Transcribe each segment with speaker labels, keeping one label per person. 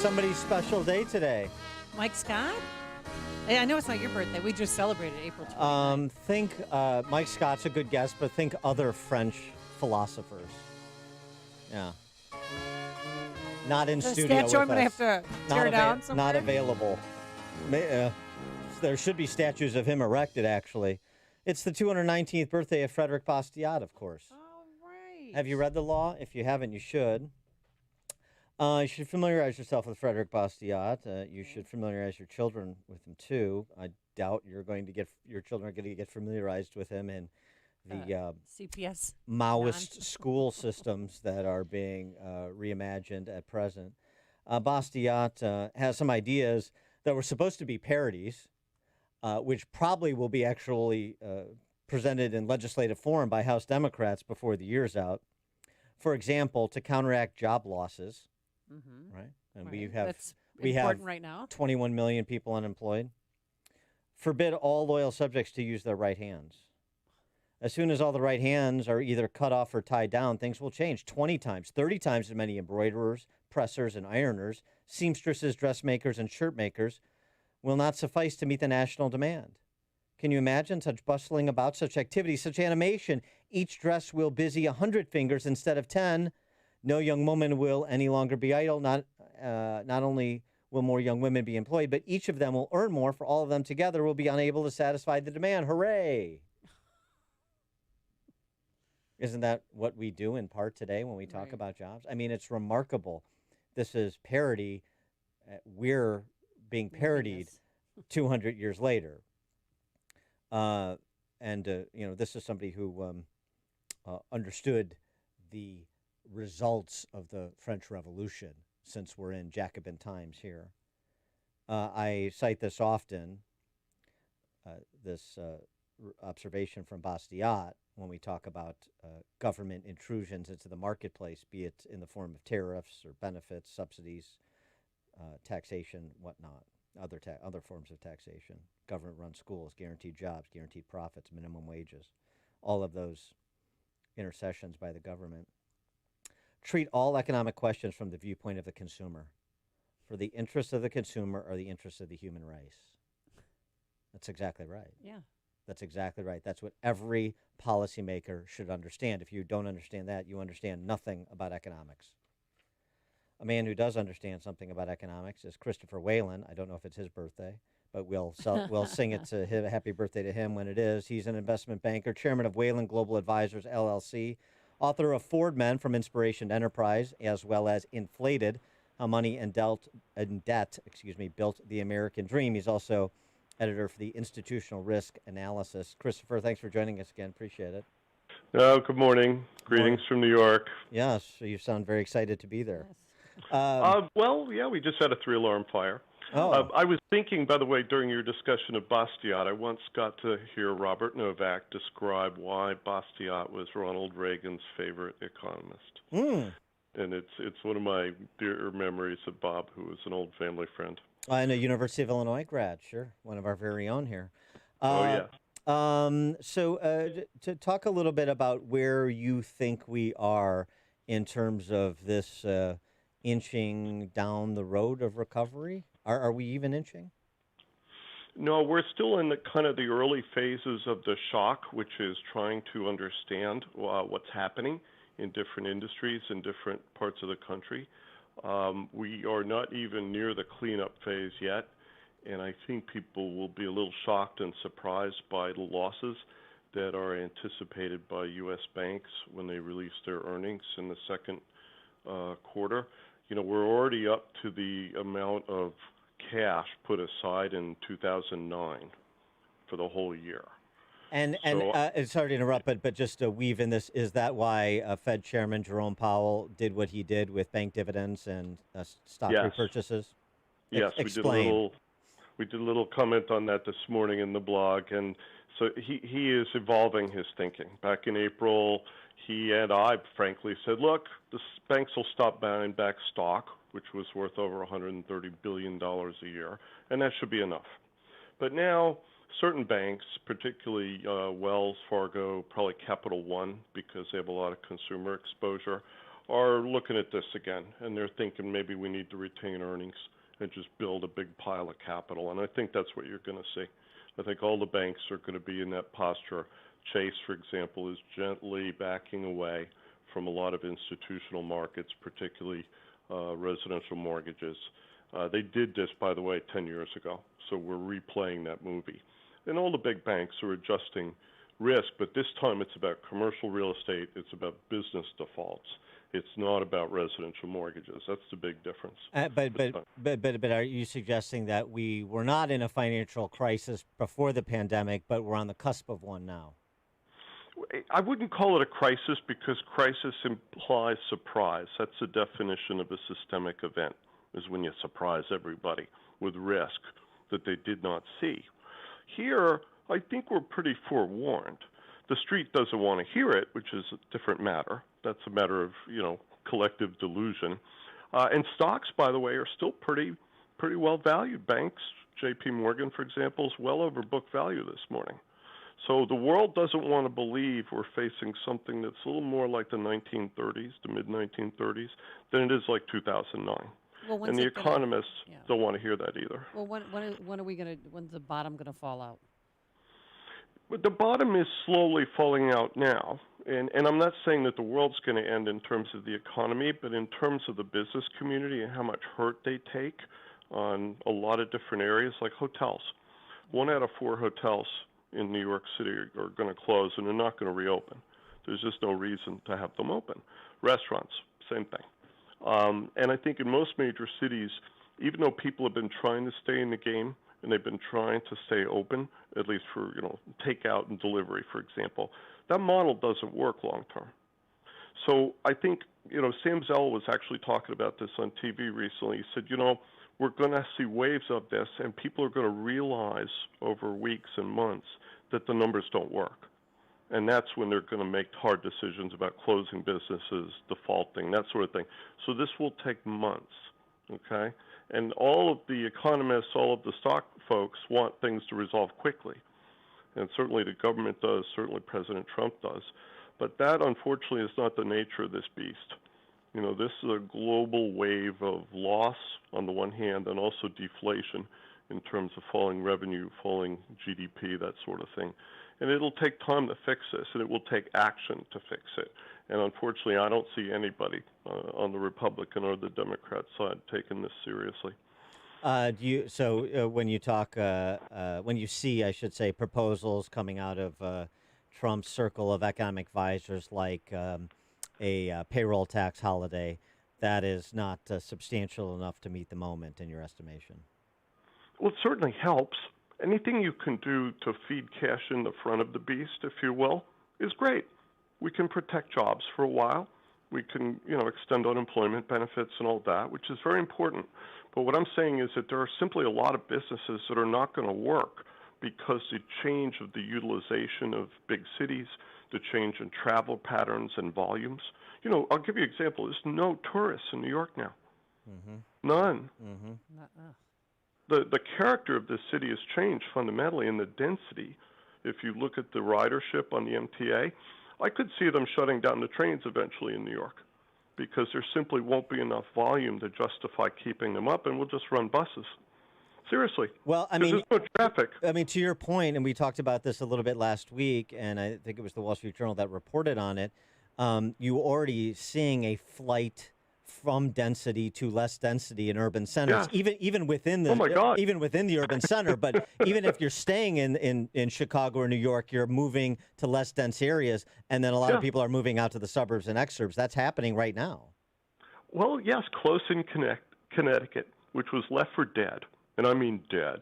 Speaker 1: somebody's special day today.
Speaker 2: Mike Scott? Hey, I know it's not your birthday. We just celebrated April 29th.
Speaker 1: Think Mike Scott's a good guess, but think other French philosophers. Yeah. Not in
Speaker 2: The
Speaker 1: studio with
Speaker 2: statue I'm going to
Speaker 1: us.
Speaker 2: have to tear down somewhere?
Speaker 1: Not available. There should be statues of him erected, actually. It's the 219th birthday of Frederick Bastiat, of course.
Speaker 2: All right.
Speaker 1: Have you read the law? If you haven't, you should. You should familiarize yourself with Frederick Bastiat. You should familiarize your children with him, too. I doubt your children are going to get familiarized with him in the
Speaker 2: CPS
Speaker 1: Maoist school systems that are being reimagined at present. Bastiat has some ideas that were supposed to be parodies, which probably will be actually presented in legislative form by House Democrats before the year's out. For example, to counteract job losses, right? And we have
Speaker 2: right now.
Speaker 1: 21 million people unemployed. Forbid all loyal subjects to use their right hands. As soon as all the right hands are either cut off or tied down, things will change 20 times, 30 times as many embroiderers, pressers, and ironers, seamstresses, dressmakers, and shirt makers will not suffice to meet the national demand. Can you imagine such bustling about, such activity, such animation? Each dress will busy 100 fingers instead of 10. No young woman will any longer be idle. Not only will more young women be employed, but each of them will earn more, for all of them together will be unable to satisfy the demand. Hooray! Isn't that what we do in part today when we talk about jobs? I mean, it's remarkable. This is parody. We're being parodied 200 years later. This is somebody who understood the results of the French Revolution, since we're in Jacobin times here. I cite this often, this observation from Bastiat, when we talk about government intrusions into the marketplace, be it in the form of tariffs or benefits, subsidies, taxation, whatnot, other forms of taxation, government-run schools, guaranteed jobs, guaranteed profits, minimum wages, all of those intercessions by the government. Treat all economic questions from the viewpoint of the consumer, for the interests of the consumer are the interests of the human race. That's exactly right.
Speaker 2: Yeah.
Speaker 1: That's exactly right. That's what every policymaker should understand. If you don't understand that, you understand nothing about economics. A man who does understand something about economics is Christopher Whalen. I don't know if it's his birthday, but we'll sing it to him. Happy birthday to him when it is. He's an investment banker, chairman of Whalen Global Advisors, LLC, author of Ford Men from Inspiration to Enterprise, as well as Inflated, How Money and Debt Built the American Dream. He's also editor for the Institutional Risk Analysis. Christopher, thanks for joining us again. Appreciate it.
Speaker 3: Good morning. Greetings from New York.
Speaker 1: Yes, you sound very excited to be there.
Speaker 3: Yes. We just had a 3-alarm fire.
Speaker 1: Oh.
Speaker 3: I was thinking, by the way, during your discussion of Bastiat, I once got to hear Robert Novak describe why Bastiat was Ronald Reagan's favorite economist. And it's one of my dear memories of Bob, who was an old family friend.
Speaker 1: And a University of Illinois grad, sure, one of our very own here.
Speaker 3: Yeah.
Speaker 1: To talk a little bit about where you think we are in terms of this inching down the road of recovery. Are we even inching?
Speaker 3: No, we're still in the kind of the early phases of the shock, which is trying to understand what's happening in different industries in different parts of the country. We are not even near the cleanup phase yet, and I think people will be a little shocked and surprised by the losses that are anticipated by U.S. banks when they release their earnings in the second quarter. You know, we're already up to the amount of cash put aside in 2009 for the whole year.
Speaker 1: And sorry to interrupt, but just to weave in this, is that why Fed Chairman Jerome Powell did what he did with bank dividends and stock repurchases?
Speaker 3: Yes,
Speaker 1: Explain.
Speaker 3: we did a little comment on that this morning in the blog, and so he is evolving his thinking. Back in April, he and I frankly said, look, the banks will stop buying back stock, which was worth over $130 billion a year, and that should be enough. But now certain banks, particularly Wells Fargo, probably Capital One, because they have a lot of consumer exposure, are looking at this again, and they're thinking maybe we need to retain earnings and just build a big pile of capital. And I think that's what you're going to see. I think all the banks are going to be in that posture. Chase, for example, is gently backing away from a lot of institutional markets, particularly residential mortgages. They did this, by the way, 10 years ago, so we're replaying that movie. And all the big banks are adjusting risk, but this time it's about commercial real estate, it's about business defaults. It's not about residential mortgages. That's the big difference.
Speaker 1: But are you suggesting that we were not in a financial crisis before the pandemic, but we're on the cusp of one now?
Speaker 3: I wouldn't call it a crisis because crisis implies surprise. That's the definition of a systemic event, is when you surprise everybody with risk that they did not see. Here, I think we're pretty forewarned. The street doesn't want to hear it, which is a different matter. That's a matter of, collective delusion. And stocks, by the way, are still pretty well valued. Banks, J.P. Morgan, for example, is well over book value this morning. So the world doesn't want to believe we're facing something that's a little more like the 1930s, the mid-1930s, than it is like 2009.
Speaker 2: Well,
Speaker 3: and the economists don't want to hear that either.
Speaker 2: Well, when's the bottom going to fall out?
Speaker 3: But the bottom is slowly falling out now. And I'm not saying that the world's going to end in terms of the economy, but in terms of the business community and how much hurt they take on a lot of different areas, like hotels. 1 out of 4 hotels in New York City are going to close, and they're not going to reopen. There's just no reason to have them open. Restaurants, same thing. And I think in most major cities, even though people have been trying to stay in the game and they've been trying to stay open, at least for takeout and delivery, for example, that model doesn't work long term. So I think Sam Zell was actually talking about this on TV recently. He said, we're going to see waves of this, and people are going to realize over weeks and months that the numbers don't work. And that's when they're going to make hard decisions about closing businesses, defaulting, that sort of thing. So this will take months, okay? And all of the economists, all of the stock folks want things to resolve quickly. And certainly the government does, certainly President Trump does. But that, unfortunately, is not the nature of this beast. This is a global wave of loss on the one hand and also deflation in terms of falling revenue, falling GDP, that sort of thing. And it'll take time to fix this, and it will take action to fix it. And unfortunately, I don't see anybody on the Republican or the Democrat side taking this seriously.
Speaker 1: When you talk, when you see, I should say, proposals coming out of Trump's circle of economic advisors, like a payroll tax holiday, that is not substantial enough to meet the moment, in your estimation?
Speaker 3: Well, it certainly helps. Anything you can do to feed cash in the front of the beast, if you will, is great. We can protect jobs for a while. We can, extend unemployment benefits and all that, which is very important. But what I'm saying is that there are simply a lot of businesses that are not going to work because the change of the utilization of big cities, the change in travel patterns and volumes. I'll give you an example. There's no tourists in New York now. Mm-hmm. None. Mm-hmm. The character of this city has changed fundamentally in the density. If you look at the ridership on the MTA, I could see them shutting down the trains eventually in New York because there simply won't be enough volume to justify keeping them up, and we'll just run buses. Seriously.
Speaker 1: Well,
Speaker 3: there's no traffic.
Speaker 1: To your point, and we talked about this a little bit last week, and I think it was the Wall Street Journal that reported on it. You already seeing a flight from density to less density in urban centers, even within the urban center. But even if you're staying in Chicago or New York, you're moving to less dense areas, and then a lot of people are moving out to the suburbs and exurbs. That's happening right now.
Speaker 3: Well, yes, close in Connecticut, which was left for dead, and I mean dead,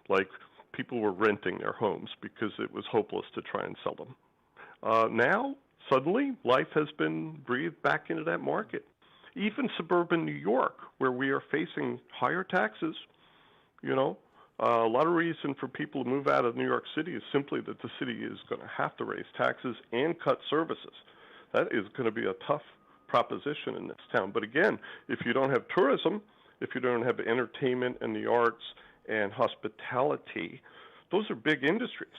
Speaker 3: like people were renting their homes because it was hopeless to try and sell them. Now, suddenly, life has been breathed back into that market. Even suburban New York, where we are facing higher taxes, a lot of reason for people to move out of New York City is simply that the city is going to have to raise taxes and cut services. That is going to be a tough proposition in this town. But again, if you don't have tourism, if you don't have entertainment and the arts and hospitality, those are big industries.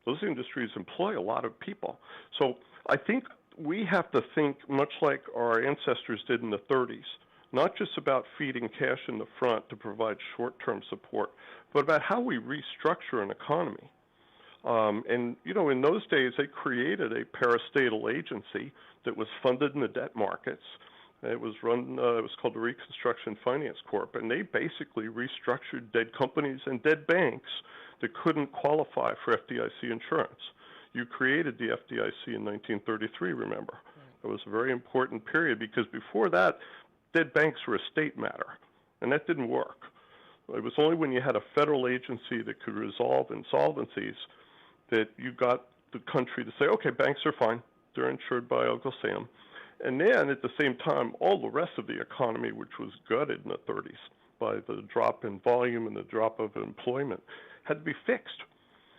Speaker 3: Those industries employ a lot of people. So I think we have to think much like our ancestors did in the 30s, not just about feeding cash in the front to provide short-term support, but about how we restructure an economy. And, in those days, they created a parastatal agency that was funded in the debt markets. It was run, it was called the Reconstruction Finance Corp., and they basically restructured dead companies and dead banks that couldn't qualify for FDIC insurance. You created the FDIC in 1933, remember? It was a very important period because before that, dead banks were a state matter, and that didn't work. It was only when you had a federal agency that could resolve insolvencies that you got the country to say, okay, banks are fine. They're insured by Uncle Sam. And then at the same time, all the rest of the economy, which was gutted in the 30s by the drop in volume and the drop of employment, had to be fixed.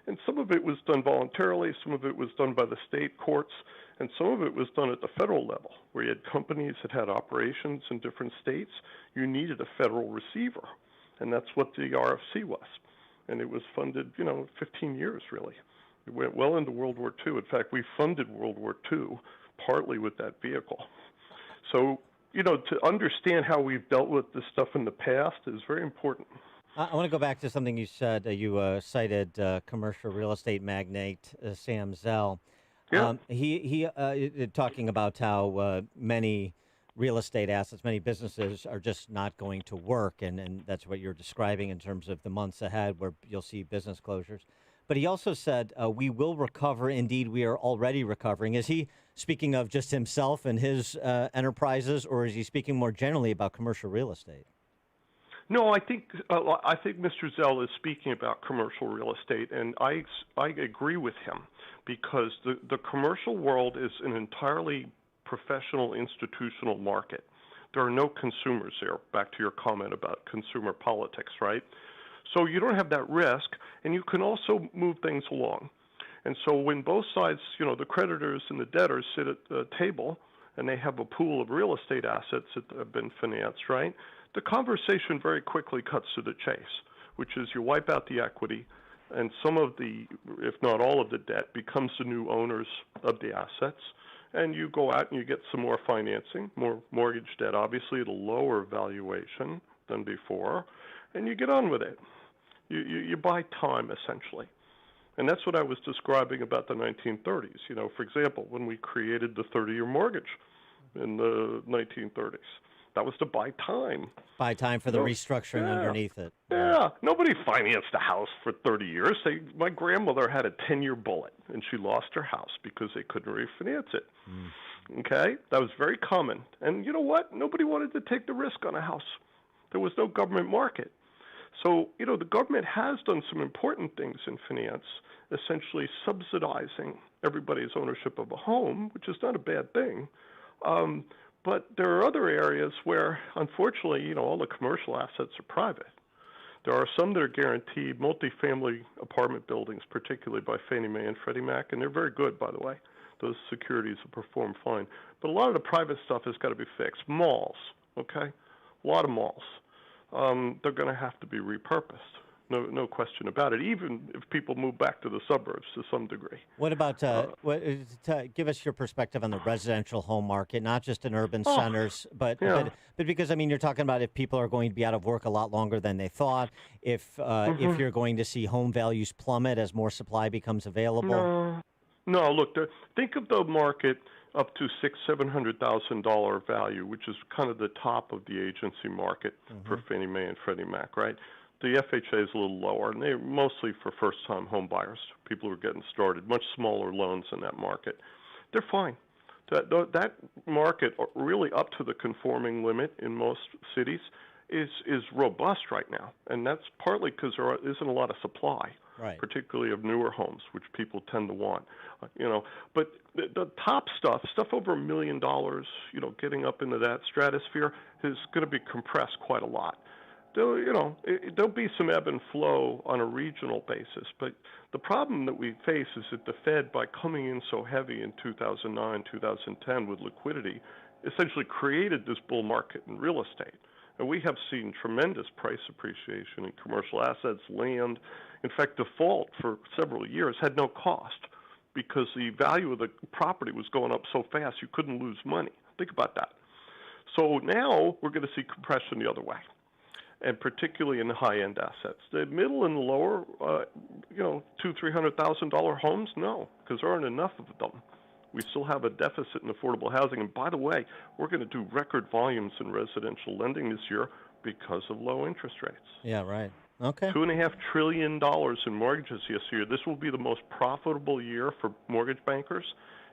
Speaker 3: And some of it was done voluntarily, some of it was done by the state courts, and some of it was done at the federal level, where you had companies that had operations in different states. You needed a federal receiver, and that's what the RFC was. And it was funded, 15 years, really. It went well into World War II. In fact, we funded World War II partly with that vehicle. So, to understand how we've dealt with this stuff in the past is very important.
Speaker 1: I want to go back to something you said. You cited commercial real estate magnate Sam Zell.
Speaker 3: Yeah.
Speaker 1: He talking about how many real estate assets, many businesses are just not going to work, and that's what you're describing in terms of the months ahead where you'll see business closures. But he also said, we will recover. Indeed, we are already recovering. Is he speaking of just himself and his enterprises, or is he speaking more generally about commercial real estate?
Speaker 3: No, I think Mr. Zell is speaking about commercial real estate, and I agree with him because the commercial world is an entirely professional institutional market. There are no consumers there, back to your comment about consumer politics, right? So you don't have that risk, and you can also move things along. And so when both sides, the creditors and the debtors sit at the table, and they have a pool of real estate assets that have been financed, right? The conversation very quickly cuts to the chase, which is you wipe out the equity, and some of the, if not all of the debt, becomes the new owners of the assets, and you go out and you get some more financing, more mortgage debt, obviously at a lower valuation than before, and you get on with it. You buy time, essentially. And that's what I was describing about the 1930s. For example, when we created the 30-year mortgage in the 1930s, that was to buy time.
Speaker 1: Buy time for the restructuring underneath it.
Speaker 3: Yeah. Nobody financed a house for 30 years. My grandmother had a 10-year bullet, and she lost her house because they couldn't refinance it. Okay? That was very common. And you know what? Nobody wanted to take the risk on a house. There was no government market. So, the government has done some important things in finance, essentially subsidizing everybody's ownership of a home, which is not a bad thing. But there are other areas where, unfortunately, all the commercial assets are private. There are some that are guaranteed, multifamily apartment buildings, particularly by Fannie Mae and Freddie Mac, and they're very good, by the way. Those securities have performed fine. But a lot of the private stuff has got to be fixed. Malls, okay? A lot of malls. They're going to have to be repurposed. No question about it, even if people move back to the suburbs to some degree.
Speaker 1: What about, give us your perspective on the residential home market, not just in urban centers, but because, you're talking about if people are going to be out of work a lot longer than they thought, if you're going to see home values plummet as more supply becomes available.
Speaker 3: No, look, think of the market up to $600,000-$700,000 value, which is kind of the top of the agency market for Fannie Mae and Freddie Mac, right? The FHA is a little lower, and they're mostly for first-time home buyers, people who are getting started, much smaller loans in that market. They're fine. That market, really up to the conforming limit in most cities, is robust right now, and that's partly because there isn't a lot of supply, particularly of newer homes, which people tend to want. But the top stuff over $1 million, getting up into that stratosphere, is going to be compressed quite a lot. There'll be some ebb and flow on a regional basis, but the problem that we face is that the Fed, by coming in so heavy in 2009, 2010 with liquidity, essentially created this bull market in real estate. And we have seen tremendous price appreciation in commercial assets, land. In fact, default for several years had no cost. because the value of the property was going up so fast you couldn't lose money. Think about that. So now we're going to see compression the other way, and particularly in the high-end assets. The middle and the lower, $200,000-$300,000 homes, no, because there aren't enough of them. We still have a deficit in affordable housing. And by the way, we're going to do record volumes in residential lending this year because of low interest rates.
Speaker 1: Yeah, right. Okay.
Speaker 3: $2.5 trillion in mortgages this year. This will be the most profitable year for mortgage bankers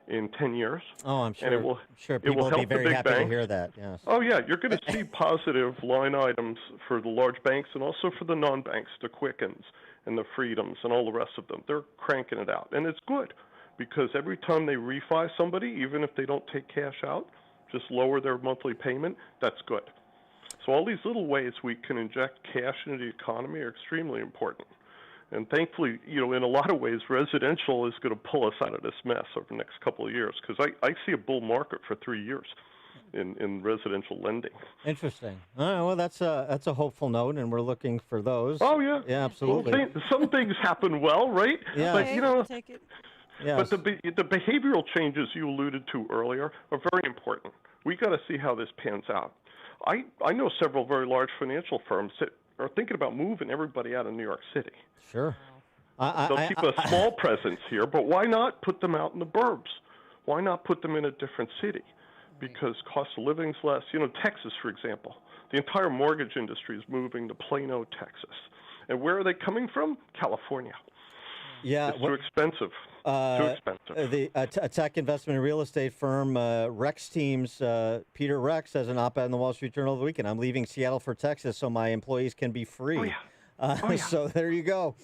Speaker 3: in 10 years.
Speaker 1: Oh, I'm sure.
Speaker 3: And it will
Speaker 1: people will
Speaker 3: help
Speaker 1: be very
Speaker 3: the big
Speaker 1: happy to
Speaker 3: banks.
Speaker 1: hear that. Yes.
Speaker 3: Oh, yeah. You're going to see positive line items for the large banks and also for the non-banks, the Quickens and the Freedoms and all the rest of them. They're cranking it out. And it's good because every time they refi somebody, even if they don't take cash out, just lower their monthly payment, that's good. So all these little ways we can inject cash into the economy are extremely important. And thankfully, in a lot of ways, residential is going to pull us out of this mess over the next couple of years because I see a bull market for 3 years in residential lending.
Speaker 1: Interesting. All right, well, that's a hopeful note, and we're looking for those.
Speaker 3: Oh, yeah.
Speaker 1: Yeah, absolutely.
Speaker 3: Well, some things happen well, right?
Speaker 1: Yeah.
Speaker 3: But,
Speaker 2: Okay, we'll take it.
Speaker 1: Yes.
Speaker 3: But the behavioral changes you alluded to earlier are very important. We got to see how this pans out. I know several very large financial firms that are thinking about moving everybody out of New York City.
Speaker 1: Sure.
Speaker 3: They'll keep a small presence here, but why not put them out in the burbs? Why not put them in a different city? Because cost of living's less. Texas, for example. The entire mortgage industry is moving to Plano, Texas. And where are they coming from? California.
Speaker 1: Yeah.
Speaker 3: It's too expensive. Too expensive.
Speaker 1: The tech investment and real estate firm Rex Teams, Peter Rex, has an op-ed in the Wall Street Journal of the weekend. I'm leaving Seattle for Texas so my employees can be free.
Speaker 3: Oh, yeah.
Speaker 1: So there you go.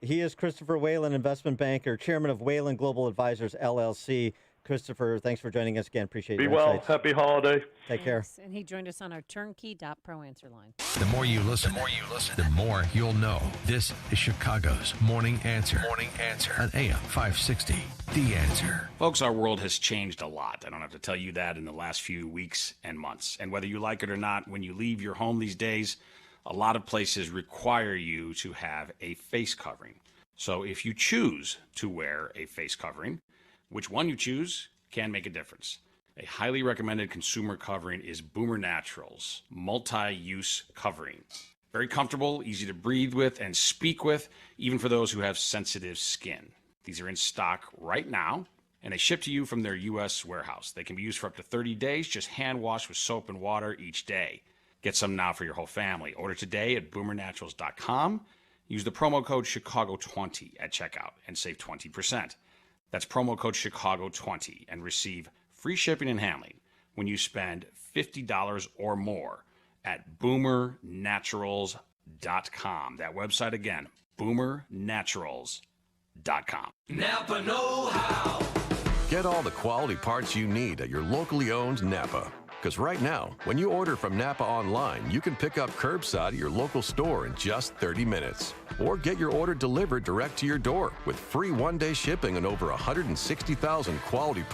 Speaker 1: He is Christopher Whalen, investment banker, chairman of Whalen Global Advisors, LLC. Christopher, thanks for joining us again. Appreciate your
Speaker 3: Be well.
Speaker 1: insights.
Speaker 3: Happy holiday.
Speaker 1: Take care.
Speaker 2: And he joined us on our turnkey.pro answer line.
Speaker 4: The more you listen, the more you'll know. This is Chicago's Morning Answer. Morning Answer on AM 560. The Answer.
Speaker 5: Folks, our world has changed a lot. I don't have to tell you that in the last few weeks and months. And whether you like it or not, when you leave your home these days, a lot of places require you to have a face covering. So if you choose to wear a face covering, which one you choose can make a difference. A highly recommended consumer covering is Boomer Naturals multi-use covering. Very comfortable, easy to breathe with and speak with, even for those who have sensitive skin. These are in stock right now, and they ship to you from their U.S. warehouse. They can be used for up to 30 days. Just hand wash with soap and water each day. Get some now for your whole family. Order today at boomernaturals.com. Use the promo code Chicago20 at checkout and save 20%. That's promo code Chicago20 and receive free shipping and handling when you spend $50 or more at boomernaturals.com. That website again, boomernaturals.com.
Speaker 6: Napa know-how.
Speaker 7: Get all the quality parts you need at your locally owned Napa. Because right now, when you order from Napa online, you can pick up curbside at your local store in just 30 minutes. Or get your order delivered direct to your door with free one-day shipping on over 160,000 quality parts.